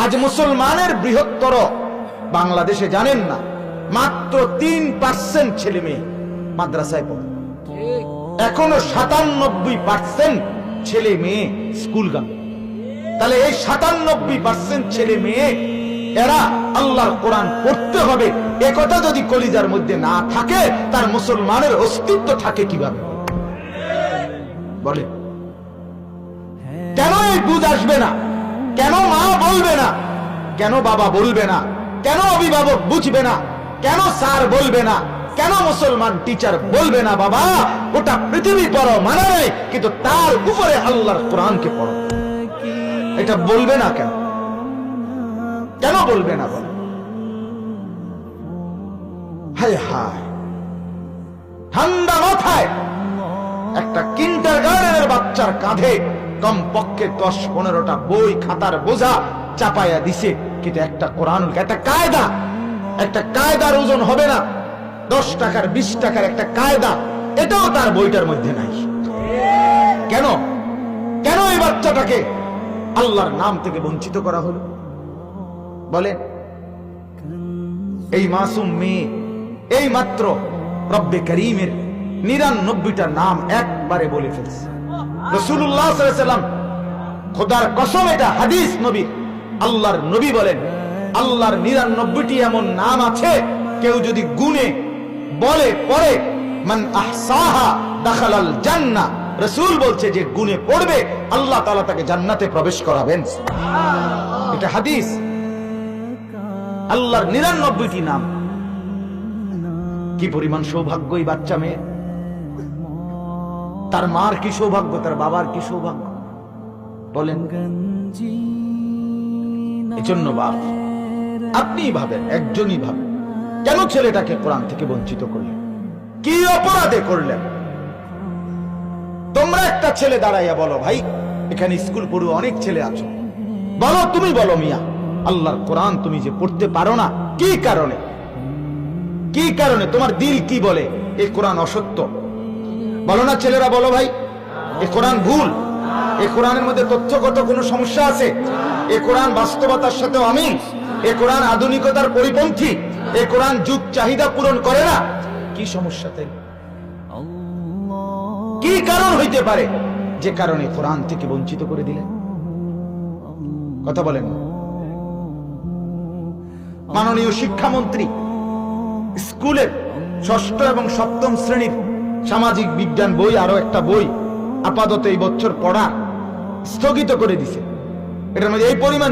আজ মুসলমানের বৃহত্তর বাংলাদেশে জানেন না, মাত্র 3% ছেলে মেয়ে মাদ্রাসায় পড়ে। এখনো 97% ছেলে মেয়ে স্কুলগামী। তাহলে এই 97% ছেলে মেয়ে এরা আল্লাহর কোরআন পড়তে হবে, একথা যদি কলিজার মধ্যে না থাকে, তার মুসলমানের অস্তিত্ব থাকে কিভাবে? বলে কেন এই বুঝ আসবে না? কেন মা বলবে না? কেন বাবা বলবে না? কেন অভিভাবক বুঝবে না? কেন স্যার বলবে না? কেন মুসলমান টিচার বলবে না? বাবা, ওটা পৃথিবী পড়ো মানে নেই, কিন্তু তার উপরে আল্লাহর কোরআনকে পড়ো, এটা বলবে না কেন? কেন বলবে না? বল হায় হায়, ঠান্ডা মাথায় একটা কিন্ডারগার্টেনের বাচ্চার কাঁধে কমপক্ষে 10-15টা বই খাতার বোঝা চাপাইয়া দিছে, কিন্তু একটা কোরআন, একটা কায়দার ওজন হবে না। 10 টাকার 20 টাকার একটা কায়দা, এটাও তার বইটার মধ্যে নাই। কেন? কেন এই বাচ্চাটাকে আল্লাহর নাম থেকে বঞ্চিত করা হলো? বলে এই মাসুম মেয়ে এই মাত্র রব্বে করিমের 99টা নাম একবারে বলে ফেলছে। রাসূলুল্লাহ সাল্লাল্লাহু আলাইহি ওয়াসাল্লাম, খোদার কসম এটা হাদিস নবী, আল্লাহর নবী বলেন আল্লাহর 99টি এমন নাম আছে, কেউ যদি গুনে বলে পড়ে, মান আহসাহা দাখালাল জান্নাহ, রাসূল বলছে যে গুনে পড়বে আল্লাহ তাআলা তাকে জান্নাতে প্রবেশ করাবেন। এটা হাদিস। আল্লাহর 99টি নাম। কি পরিমাণ সৌভাগ্য এই বাচ্চা মেয়ে! তার মার কি সৌভাগ্য, তার বাবার কি সৌভাগ্য বলেন। এজন্য বাপ, আপনি ভাবেন, একজনই ভাবেন, কেন ছেলেটাকে কোরআন থেকে বঞ্চিত করলেন? কি অপরাধে করলেন? তোমরা একটা ছেলে দাঁড়াইয়া বলো, ভাই এখানে স্কুল পড়ুয়া অনেক ছেলে আছো, বলো, তুমি বলো মিয়া, আল্লাহর কোরআন তুমি যে পড়তে পারো না, কি কারণে? কি কারণে? তোমার দিল কি বলে এই কোরআন অসত্য? বলো না ছেলেরা, বলো ভাই, এই কোরআন ভুল, এই কোরআনের মধ্যে তথ্যগত কোনো সমস্যা আছে, এই কোরআন বাস্তবতার সাথে অমিল, এই কোরআন আধুনিকতার পরিপন্থী, এই কোরআন যুগ চাহিদা পূরণ করে না। কি সমস্যা? তাই কি কারণ হইতে পারে যে কারণে কোরআন থেকে বঞ্চিত করে দিলেন? কথা বলেন। মাননীয় শিক্ষামন্ত্রী স্কুলের 6ষ্ঠ এবং 7ম শ্রেণীর সামাজিক বিজ্ঞান বই, আরো একটা বই আপাতত এই বছর পড়া স্থগিত করে দিছে। এটার মধ্যে এই পরিমাণ